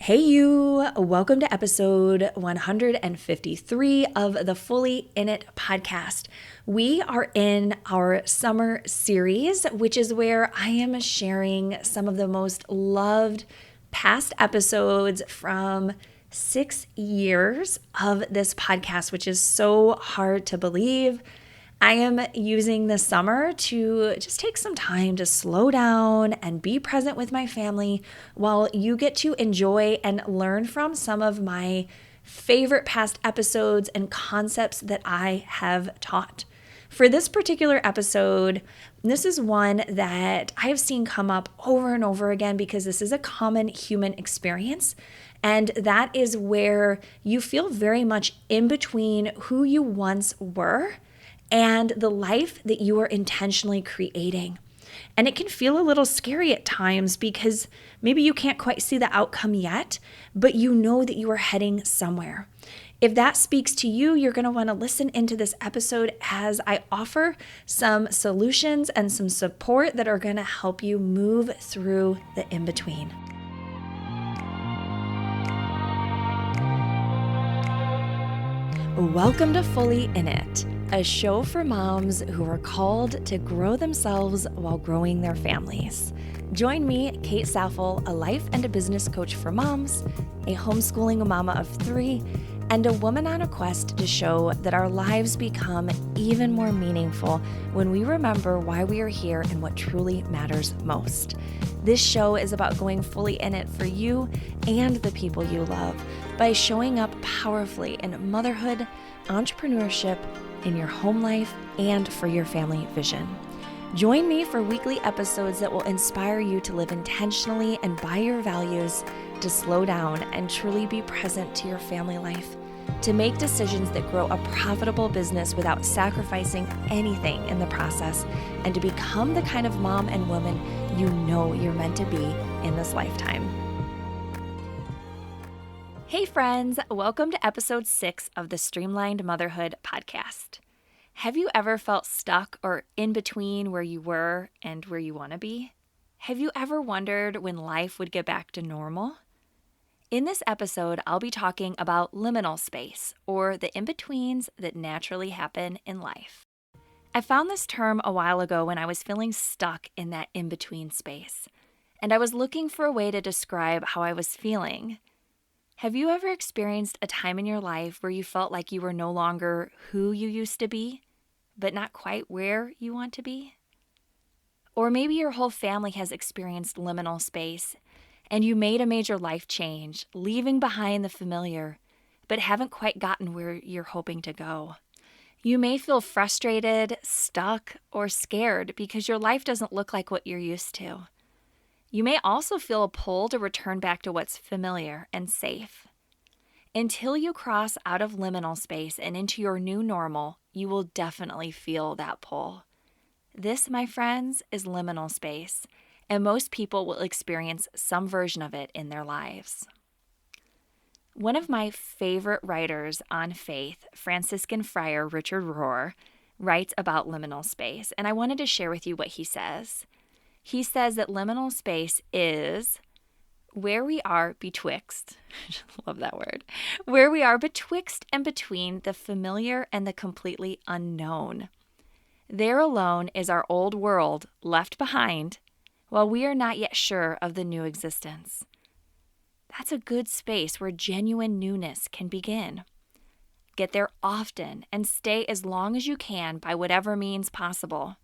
Hey you, welcome to episode 153 of the Fully In It podcast. We are in our summer series, which is where I am sharing some of the most loved past episodes from 6 years of this podcast, which is so hard to believe. I am using this summer to just take some time to slow down and be present with my family while you get to enjoy and learn from some of my favorite past episodes and concepts that I have taught. For this particular episode, this is one that I have seen come up over and over again because this is a common human experience. And that is where you feel very much in between who you once were and the life that you are intentionally creating. And it can feel a little scary at times because maybe you can't quite see the outcome yet, but you know that you are heading somewhere. If that speaks to you, you're going to want to listen into this episode as I offer some solutions and some support that are going to help you move through the in-between. Welcome to Fully In It, a show for moms who are called to grow themselves while growing their families. Join me, Kate Saffel, a life and a business coach for moms, a homeschooling mama of 3, and a woman on a quest to show that our lives become even more meaningful when we remember why we are here and what truly matters most. This show is about going fully in it for you and the people you love by showing up powerfully in motherhood, entrepreneurship, in your home life, and for your family vision. Join me for weekly episodes that will inspire you to live intentionally and by your values, to slow down and truly be present to your family life, to make decisions that grow a profitable business without sacrificing anything in the process, and to become the kind of mom and woman you know you're meant to be in this lifetime. Hey friends, welcome to episode 6 of the Streamlined Motherhood podcast. Have you ever felt stuck or in between where you were and where you want to be? Have you ever wondered when life would get back to normal? In this episode, I'll be talking about liminal space, or the in-betweens that naturally happen in life. I found this term a while ago when I was feeling stuck in that in-between space, and I was looking for a way to describe how I was feeling. Have you ever experienced a time in your life where you felt like you were no longer who you used to be, but not quite where you want to be? Or maybe your whole family has experienced liminal space, and you made a major life change, leaving behind the familiar, but haven't quite gotten where you're hoping to go. You may feel frustrated, stuck, or scared because your life doesn't look like what you're used to. You may also feel a pull to return back to what's familiar and safe. Until you cross out of liminal space and into your new normal, you will definitely feel that pull. This, my friends, is liminal space, and most people will experience some version of it in their lives. One of my favorite writers on faith, Franciscan friar Richard Rohr, writes about liminal space, and I wanted to share with you what he says. He says that liminal space is where we are betwixt, love that word, where we are betwixt and between the familiar and the completely unknown. There alone is our old world left behind, while we are not yet sure of the new existence. That's a good space where genuine newness can begin. Get there often and stay as long as you can by whatever means possible.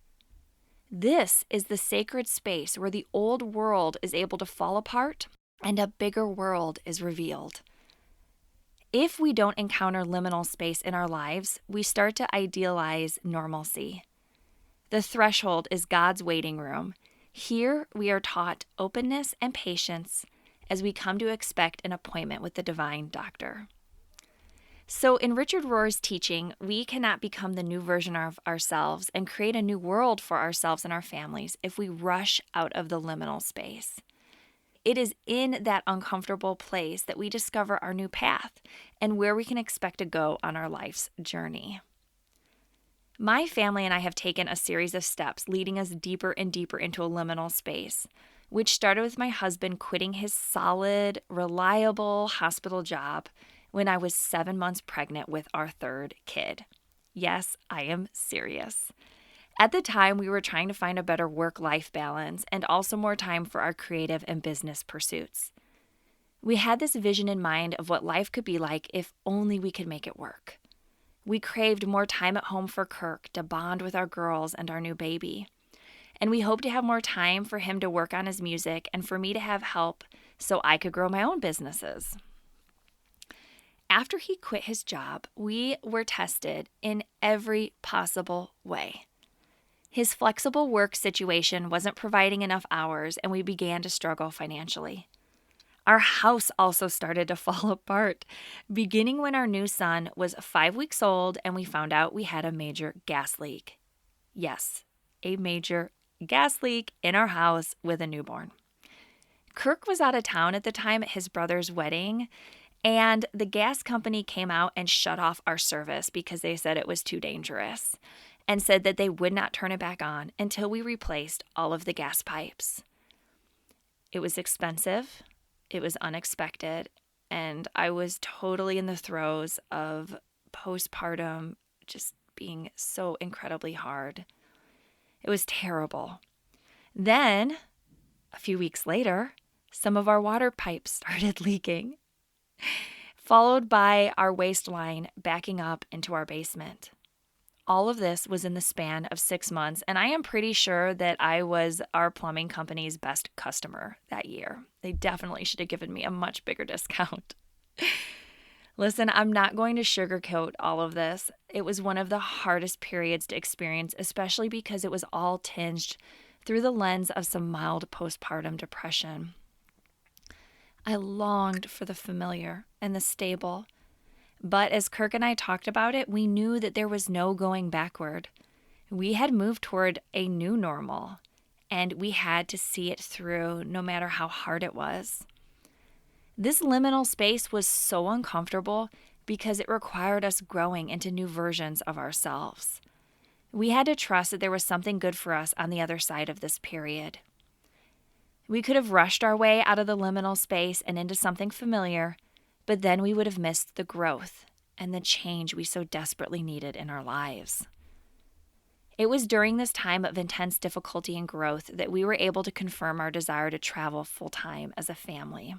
This is the sacred space where the old world is able to fall apart and a bigger world is revealed. If we don't encounter liminal space in our lives, we start to idealize normalcy. The threshold is God's waiting room. Here we are taught openness and patience as we come to expect an appointment with the divine doctor. So in Richard Rohr's teaching, we cannot become the new version of ourselves and create a new world for ourselves and our families if we rush out of the liminal space. It is in that uncomfortable place that we discover our new path and where we can expect to go on our life's journey. My family and I have taken a series of steps leading us deeper and deeper into a liminal space, which started with my husband quitting his solid, reliable hospital job when I was 7 months pregnant with our third kid. Yes, I am serious. At the time, we were trying to find a better work-life balance and also more time for our creative and business pursuits. We had this vision in mind of what life could be like if only we could make it work. We craved more time at home for Kirk to bond with our girls and our new baby. And we hoped to have more time for him to work on his music and for me to have help so I could grow my own businesses. After he quit his job, we were tested in every possible way. His flexible work situation wasn't providing enough hours, and we began to struggle financially. Our house also started to fall apart, beginning when our new son was 5 weeks old and we found out we had a major gas leak. Yes, a major gas leak in our house with a newborn. Kirk was out of town at the time at his brother's wedding, and the gas company came out and shut off our service because they said it was too dangerous and said that they would not turn it back on until we replaced all of the gas pipes. It was expensive. It was unexpected, and I was totally in the throes of postpartum just being so incredibly hard. It was terrible. Then, a few weeks later, some of our water pipes started leaking, followed by our waste line backing up into our basement. All of this was in the span of 6 months, and I am pretty sure that I was our plumbing company's best customer that year. They definitely should have given me a much bigger discount. Listen, I'm not going to sugarcoat all of this. It was one of the hardest periods to experience, especially because it was all tinged through the lens of some mild postpartum depression. I longed for the familiar and the stable. But as Kirk and I talked about it, we knew that there was no going backward. We had moved toward a new normal, and we had to see it through no matter how hard it was. This liminal space was so uncomfortable because it required us growing into new versions of ourselves. We had to trust that there was something good for us on the other side of this period. We could have rushed our way out of the liminal space and into something familiar, but then we would have missed the growth and the change we so desperately needed in our lives. It was during this time of intense difficulty and growth that we were able to confirm our desire to travel full-time as a family.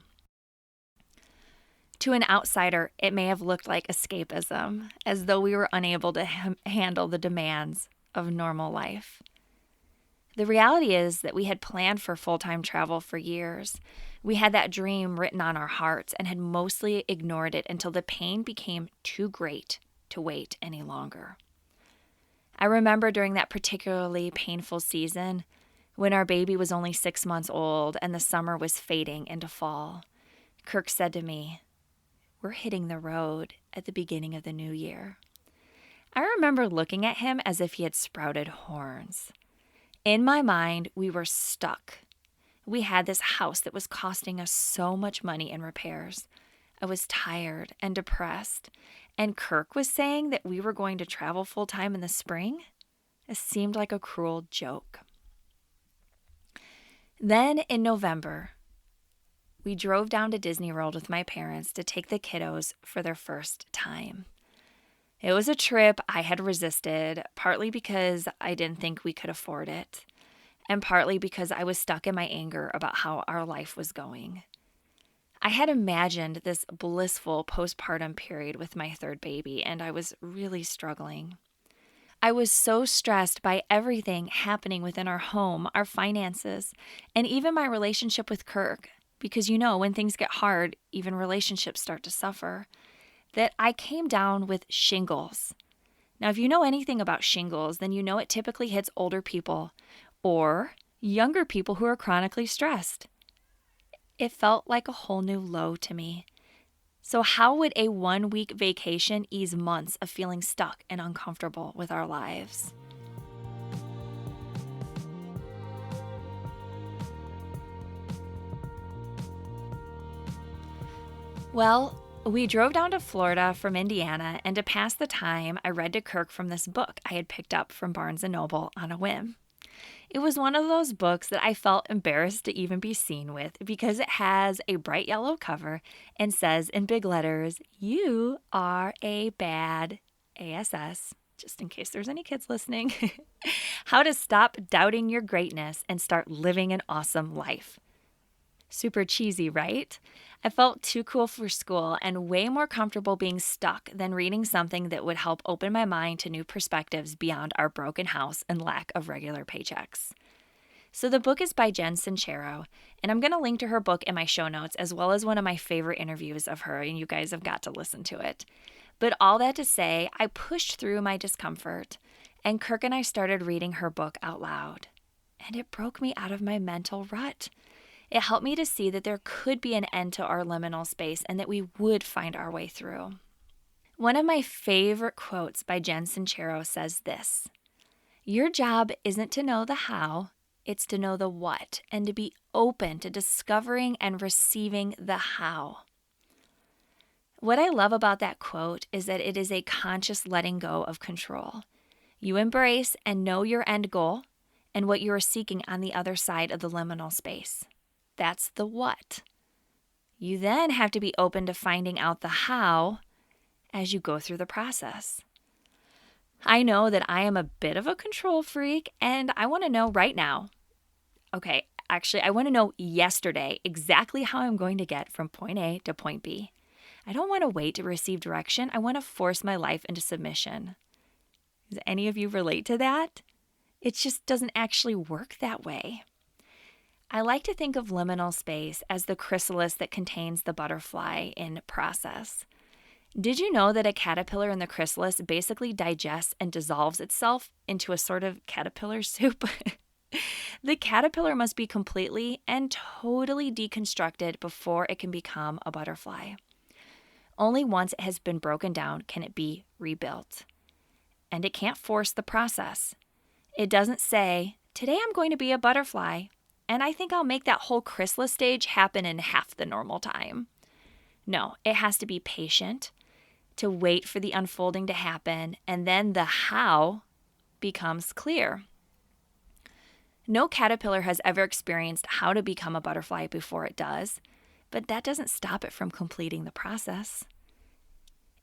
To an outsider, it may have looked like escapism, as though we were unable to handle the demands of normal life. The reality is that we had planned for full-time travel for years. We had that dream written on our hearts and had mostly ignored it until the pain became too great to wait any longer. I remember during that particularly painful season when our baby was only 6 months old and the summer was fading into fall, Kirk said to me, "We're hitting the road at the beginning of the new year." I remember looking at him as if he had sprouted horns. In my mind, we were stuck. We had this house that was costing us so much money in repairs. I was tired and depressed, and Kirk was saying that we were going to travel full-time in the spring? It seemed like a cruel joke. Then in November, we drove down to Disney World with my parents to take the kiddos for their first time. It was a trip I had resisted, partly because I didn't think we could afford it, and partly because I was stuck in my anger about how our life was going. I had imagined this blissful postpartum period with my third baby, and I was really struggling. I was so stressed by everything happening within our home, our finances, and even my relationship with Kirk, because when things get hard, even relationships start to suffer, that I came down with shingles. Now, if you know anything about shingles, then you know it typically hits older people or younger people who are chronically stressed. It felt like a whole new low to me. So how would a 1-week vacation ease months of feeling stuck and uncomfortable with our lives? Well, we drove down to Florida from Indiana, and to pass the time, I read to Kirk from this book I had picked up from Barnes & Noble on a whim. It was one of those books that I felt embarrassed to even be seen with because it has a bright yellow cover and says in big letters, "You are a bad ASS," just in case there's any kids listening. How to stop doubting your greatness and start living an awesome life. Super cheesy, right? I felt too cool for school and way more comfortable being stuck than reading something that would help open my mind to new perspectives beyond our broken house and lack of regular paychecks. So the book is by Jen Sincero, and I'm going to link to her book in my show notes as well as one of my favorite interviews of her, and you guys have got to listen to it. But all that to say, I pushed through my discomfort, and Kirk and I started reading her book out loud, and it broke me out of my mental rut. It helped me to see that there could be an end to our liminal space and that we would find our way through. One of my favorite quotes by Jen Sincero says this: "Your job isn't to know the how, it's to know the what and to be open to discovering and receiving the how." What I love about that quote is that it is a conscious letting go of control. You embrace and know your end goal and what you are seeking on the other side of the liminal space. That's the what. You then have to be open to finding out the how as you go through the process. I know that I am a bit of a control freak and I want to know right now. Okay, actually, I want to know yesterday exactly how I'm going to get from point A to point B. I don't want to wait to receive direction. I want to force my life into submission. Does any of you relate to that? It just doesn't actually work that way. I like to think of liminal space as the chrysalis that contains the butterfly in process. Did you know that a caterpillar in the chrysalis basically digests and dissolves itself into a sort of caterpillar soup? The caterpillar must be completely and totally deconstructed before it can become a butterfly. Only once it has been broken down can it be rebuilt. And it can't force the process. It doesn't say, "Today I'm going to be a butterfly, and I think I'll make that whole chrysalis stage happen in half the normal time." No, it has to be patient, to wait for the unfolding to happen, and then the how becomes clear. No caterpillar has ever experienced how to become a butterfly before it does, but that doesn't stop it from completing the process.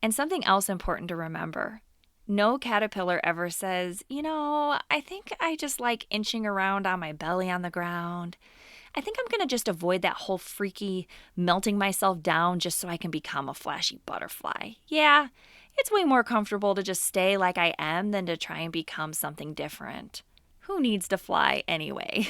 And something else important to remember: no caterpillar ever says, "I think I just like inching around on my belly on the ground. I think I'm going to just avoid that whole freaky melting myself down just so I can become a flashy butterfly. Yeah, it's way more comfortable to just stay like I am than to try and become something different. Who needs to fly anyway?"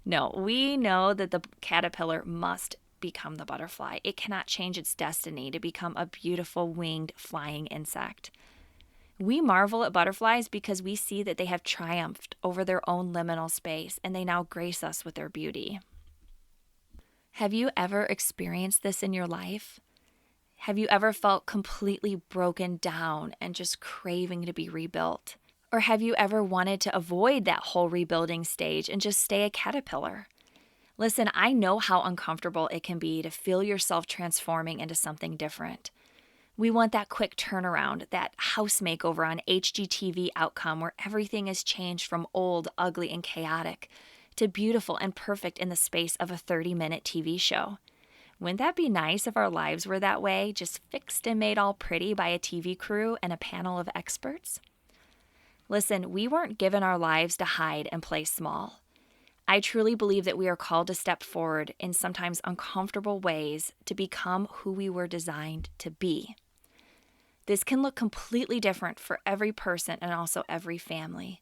No, we know that the caterpillar must become the butterfly. It cannot change its destiny to become a beautiful winged flying insect. We marvel at butterflies because we see that they have triumphed over their own liminal space and they now grace us with their beauty. Have you ever experienced this in your life? Have you ever felt completely broken down and just craving to be rebuilt? Or have you ever wanted to avoid that whole rebuilding stage and just stay a caterpillar? Listen, I know how uncomfortable it can be to feel yourself transforming into something different. We want that quick turnaround, that house makeover on HGTV outcome where everything is changed from old, ugly, and chaotic to beautiful and perfect in the space of a 30-minute TV show. Wouldn't that be nice if our lives were that way, just fixed and made all pretty by a TV crew and a panel of experts? Listen, we weren't given our lives to hide and play small. I truly believe that we are called to step forward in sometimes uncomfortable ways to become who we were designed to be. This can look completely different for every person and also every family.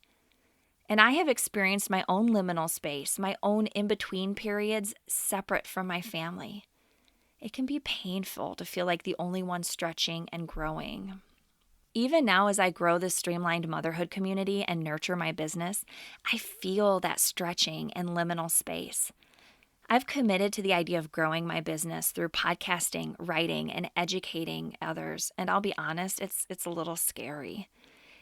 And I have experienced my own liminal space, my own in-between periods separate from my family. It can be painful to feel like the only one stretching and growing. Even now, as I grow this streamlined motherhood community and nurture my business, I feel that stretching and liminal space. I've committed to the idea of growing my business through podcasting, writing, and educating others. And I'll be honest, it's a little scary.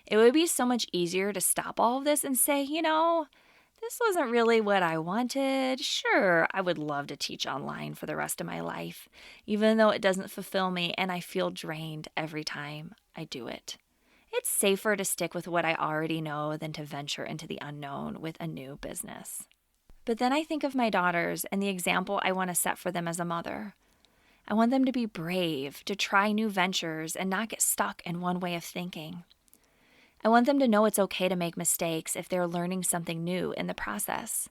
It would be so much easier to stop all of this and say, this wasn't really what I wanted. Sure, I would love to teach online for the rest of my life, even though it doesn't fulfill me and I feel drained every time I do it. It's safer to stick with what I already know than to venture into the unknown with a new business. But then I think of my daughters and the example I want to set for them as a mother. I want them to be brave, to try new ventures, and not get stuck in one way of thinking. I want them to know it's okay to make mistakes if they're learning something new in the process.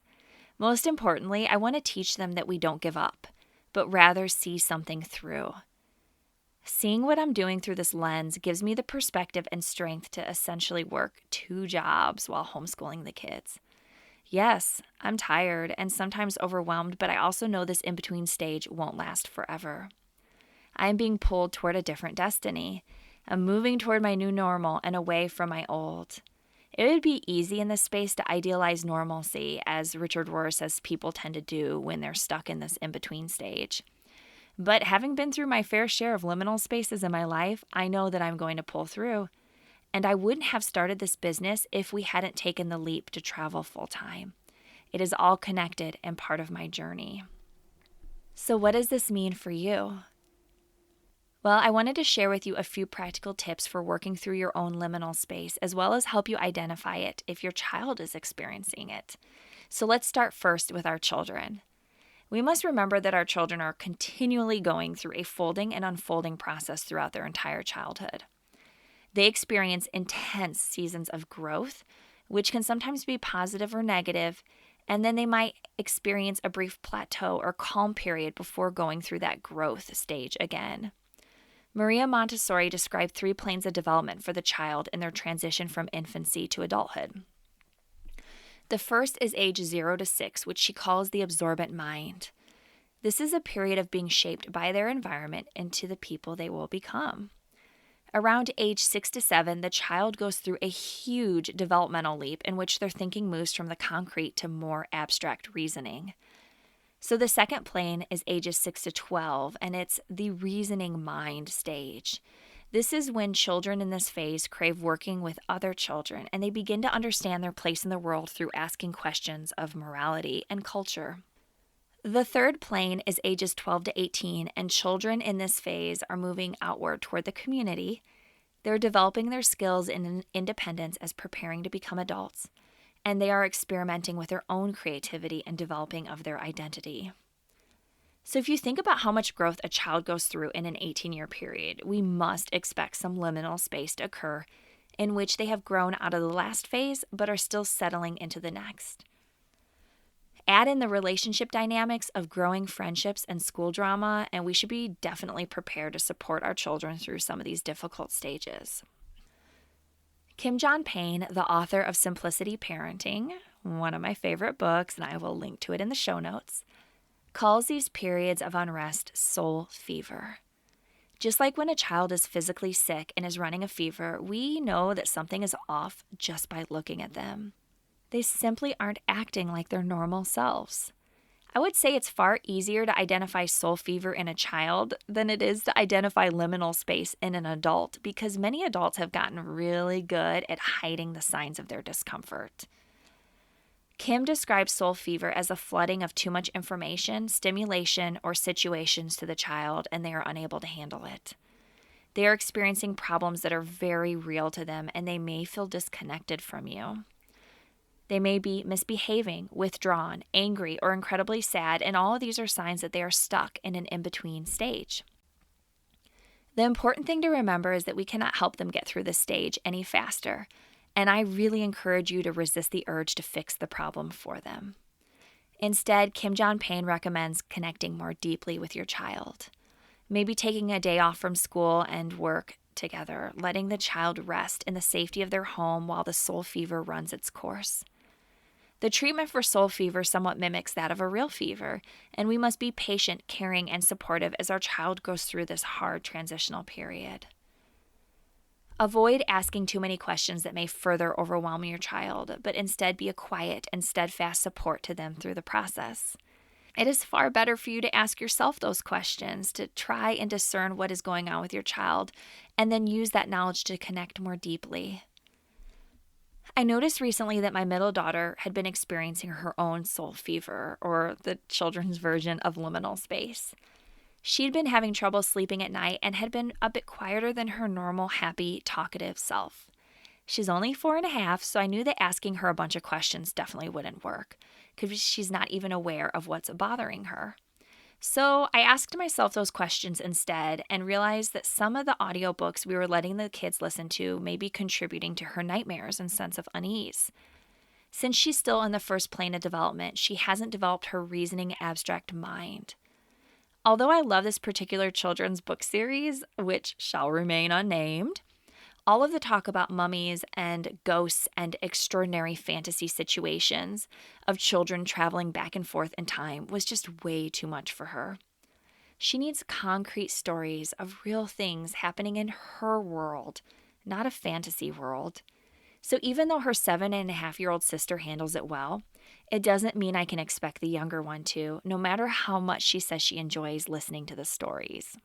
Most importantly, I want to teach them that we don't give up, but rather see something through. Seeing what I'm doing through this lens gives me the perspective and strength to essentially work 2 jobs while homeschooling the kids. Yes, I'm tired and sometimes overwhelmed, but I also know this in-between stage won't last forever. I am being pulled toward a different destiny. I'm moving toward my new normal and away from my old. It would be easy in this space to idealize normalcy, as Richard Rohr says people tend to do when they're stuck in this in-between stage. But having been through my fair share of liminal spaces in my life, I know that I'm going to pull through. And I wouldn't have started this business if we hadn't taken the leap to travel full-time. It is all connected and part of my journey. So what does this mean for you? Well, I wanted to share with you a few practical tips for working through your own liminal space, as well as help you identify it if your child is experiencing it. So let's start first with our children. We must remember that our children are continually going through a folding and unfolding process throughout their entire childhood. They experience intense seasons of growth, which can sometimes be positive or negative, and then they might experience a brief plateau or calm period before going through that growth stage again. Maria Montessori described 3 planes of development for the child in their transition from infancy to adulthood. The first is age 0 to 6, which she calls the absorbent mind. This is a period of being shaped by their environment into the people they will become. Around age 6 to 7, the child goes through a huge developmental leap in which their thinking moves from the concrete to more abstract reasoning. So the second plane is ages 6 to 12, and it's the reasoning mind stage. This is when children in this phase crave working with other children, and they begin to understand their place in the world through asking questions of morality and culture. The third plane is ages 12 to 18, and children in this phase are moving outward toward the community. They're developing their skills in independence as preparing to become adults, and they are experimenting with their own creativity and developing of their identity. So if you think about how much growth a child goes through in an 18-year period, we must expect some liminal space to occur in which they have grown out of the last phase but are still settling into the next. Add in the relationship dynamics of growing friendships and school drama, and we should be definitely prepared to support our children through some of these difficult stages. Kim John Payne, the author of Simplicity Parenting, one of my favorite books, and I will link to it in the show notes, calls these periods of unrest soul fever. Just like when a child is physically sick and is running a fever, we know that something is off just by looking at them. They simply aren't acting like their normal selves. I would say it's far easier to identify soul fever in a child than it is to identify liminal space in an adult, because many adults have gotten really good at hiding the signs of their discomfort. Kim describes soul fever as a flooding of too much information, stimulation, or situations to the child, and they are unable to handle it. They are experiencing problems that are very real to them, and they may feel disconnected from you. They may be misbehaving, withdrawn, angry, or incredibly sad, and all of these are signs that they are stuck in an in-between stage. The important thing to remember is that we cannot help them get through this stage any faster, and I really encourage you to resist the urge to fix the problem for them. Instead, Kim John Payne recommends connecting more deeply with your child. Maybe taking a day off from school and work together, letting the child rest in the safety of their home while the soul fever runs its course. The treatment for soul fever somewhat mimics that of a real fever, and we must be patient, caring, and supportive as our child goes through this hard transitional period. Avoid asking too many questions that may further overwhelm your child, but instead be a quiet and steadfast support to them through the process. It is far better for you to ask yourself those questions, to try and discern what is going on with your child, and then use that knowledge to connect more deeply. I noticed recently that my middle daughter had been experiencing her own soul fever, or the children's version of liminal space. She'd been having trouble sleeping at night and had been a bit quieter than her normal, happy, talkative self. She's only 4.5, so I knew that asking her a bunch of questions definitely wouldn't work, because she's not even aware of what's bothering her. So I asked myself those questions instead and realized that some of the audiobooks we were letting the kids listen to may be contributing to her nightmares and sense of unease. Since she's still in the first plane of development, she hasn't developed her reasoning abstract mind. Although I love this particular children's book series, which shall remain unnamed, all of the talk about mummies and ghosts and extraordinary fantasy situations of children traveling back and forth in time was just way too much for her. She needs concrete stories of real things happening in her world, not a fantasy world. So even though her 7.5-year-old sister handles it well, it doesn't mean I can expect the younger one to, no matter how much she says she enjoys listening to the stories.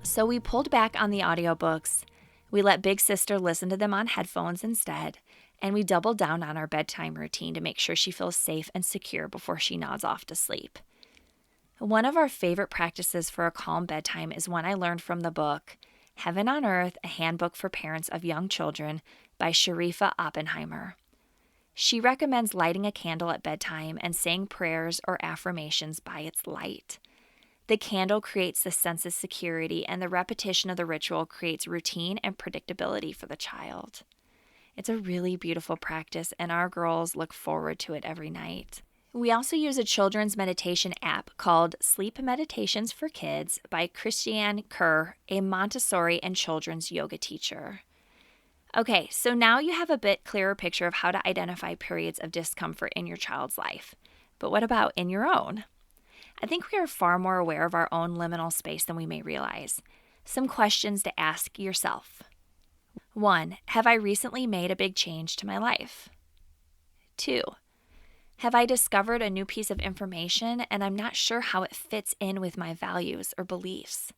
So we pulled back on the audiobooks, we let Big Sister listen to them on headphones instead, and we doubled down on our bedtime routine to make sure she feels safe and secure before she nods off to sleep. One of our favorite practices for a calm bedtime is one I learned from the book, Heaven on Earth, A Handbook for Parents of Young Children by Sharifa Oppenheimer. She recommends lighting a candle at bedtime and saying prayers or affirmations by its light. The candle creates the sense of security, and the repetition of the ritual creates routine and predictability for the child. It's a really beautiful practice, and our girls look forward to it every night. We also use a children's meditation app called Sleep Meditations for Kids by Christiane Kerr, a Montessori and children's yoga teacher. Okay, so now you have a bit clearer picture of how to identify periods of discomfort in your child's life. But what about in your own? I think we are far more aware of our own liminal space than we may realize. Some questions to ask yourself. 1. Have I recently made a big change to my life? 2. Have I discovered a new piece of information and I'm not sure how it fits in with my values or beliefs?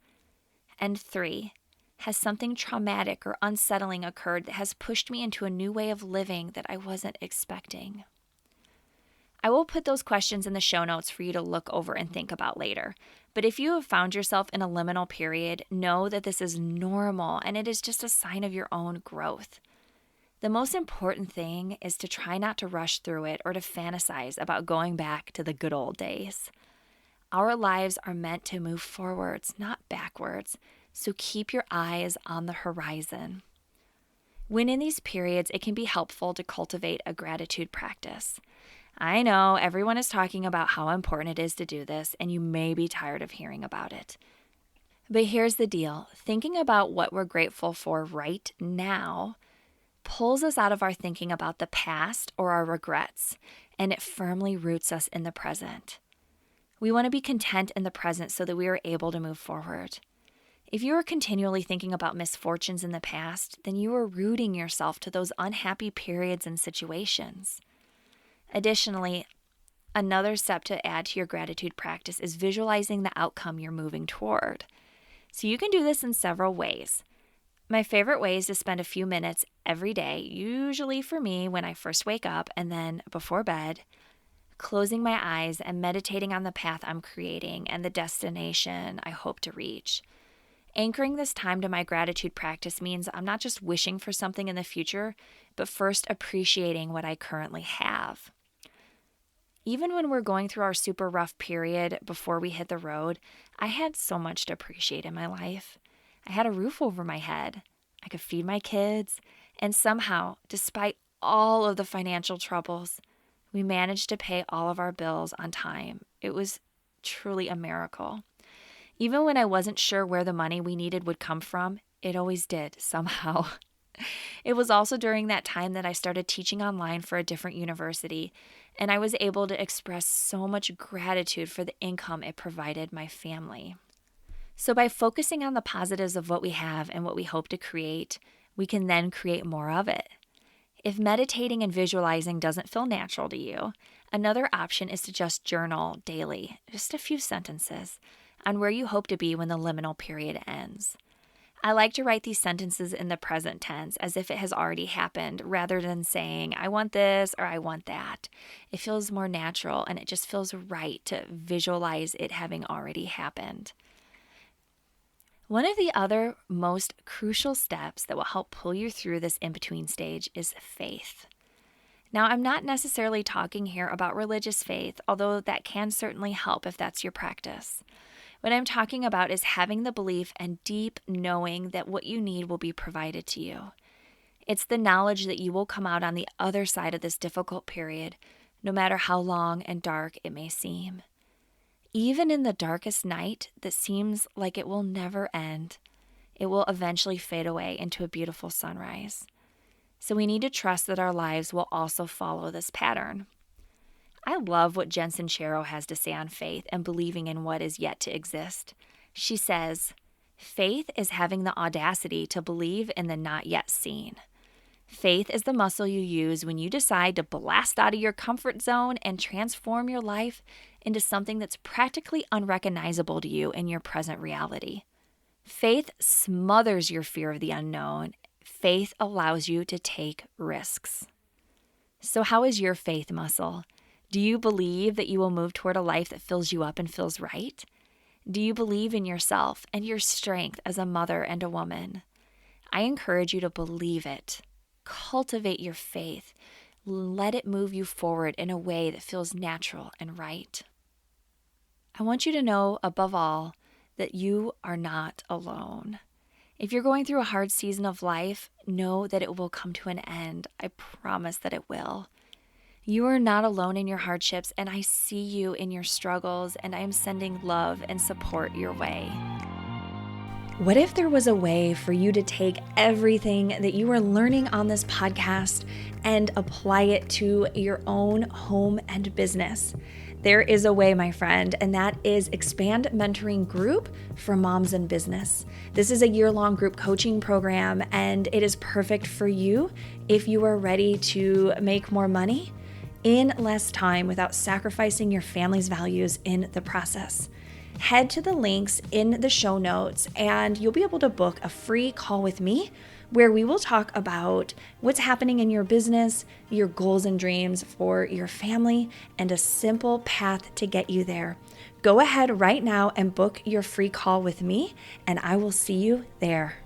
And 3. Has something traumatic or unsettling occurred that has pushed me into a new way of living that I wasn't expecting? I will put those questions in the show notes for you to look over and think about later. But if you have found yourself in a liminal period, know that this is normal and it is just a sign of your own growth. The most important thing is to try not to rush through it or to fantasize about going back to the good old days. Our lives are meant to move forwards, not backwards, so keep your eyes on the horizon. When in these periods, it can be helpful to cultivate a gratitude practice. I know everyone is talking about how important it is to do this, and you may be tired of hearing about it. But here's the deal. Thinking about what we're grateful for right now pulls us out of our thinking about the past or our regrets, and it firmly roots us in the present. We want to be content in the present so that we are able to move forward. If you are continually thinking about misfortunes in the past, then you are rooting yourself to those unhappy periods and situations. Additionally, another step to add to your gratitude practice is visualizing the outcome you're moving toward. So you can do this in several ways. My favorite way is to spend a few minutes every day, usually for me when I first wake up and then before bed, closing my eyes and meditating on the path I'm creating and the destination I hope to reach. Anchoring this time to my gratitude practice means I'm not just wishing for something in the future, but first appreciating what I currently have. Even when we're going through our super rough period before we hit the road, I had so much to appreciate in my life. I had a roof over my head. I could feed my kids. And somehow, despite all of the financial troubles, we managed to pay all of our bills on time. It was truly a miracle. Even when I wasn't sure where the money we needed would come from, it always did somehow. It was also during that time that I started teaching online for a different university, and I was able to express so much gratitude for the income it provided my family. So by focusing on the positives of what we have and what we hope to create, we can then create more of it. If meditating and visualizing doesn't feel natural to you, another option is to just journal daily, just a few sentences, on where you hope to be when the liminal period ends. I like to write these sentences in the present tense as if it has already happened rather than saying, I want this or I want that. It feels more natural and it just feels right to visualize it having already happened. One of the other most crucial steps that will help pull you through this in-between stage is faith. Now, I'm not necessarily talking here about religious faith, although that can certainly help if that's your practice. What I'm talking about is having the belief and deep knowing that what you need will be provided to you. It's the knowledge that you will come out on the other side of this difficult period, no matter how long and dark it may seem. Even in the darkest night that seems like it will never end, it will eventually fade away into a beautiful sunrise. So we need to trust that our lives will also follow this pattern. I love what Jen Sincero has to say on faith and believing in what is yet to exist. She says, faith is having the audacity to believe in the not yet seen. Faith is the muscle you use when you decide to blast out of your comfort zone and transform your life into something that's practically unrecognizable to you in your present reality. Faith smothers your fear of the unknown. Faith allows you to take risks. So how is your faith muscle? Do you believe that you will move toward a life that fills you up and feels right? Do you believe in yourself and your strength as a mother and a woman? I encourage you to believe it. Cultivate your faith. Let it move you forward in a way that feels natural and right. I want you to know, above all, that you are not alone. If you're going through a hard season of life, know that it will come to an end. I promise that it will. You are not alone in your hardships, and I see you in your struggles, and I am sending love and support your way. What if there was a way for you to take everything that you are learning on this podcast and apply it to your own home and business? There is a way, my friend, and that is Expand Mentoring Group for Moms in Business. This is a year-long group coaching program, and it is perfect for you if you are ready to make more money in less time without sacrificing your family's values in the process. Head to the links in the show notes and you'll be able to book a free call with me where we will talk about what's happening in your business, your goals and dreams for your family, and a simple path to get you there. Go ahead right now and book your free call with me, and I will see you there.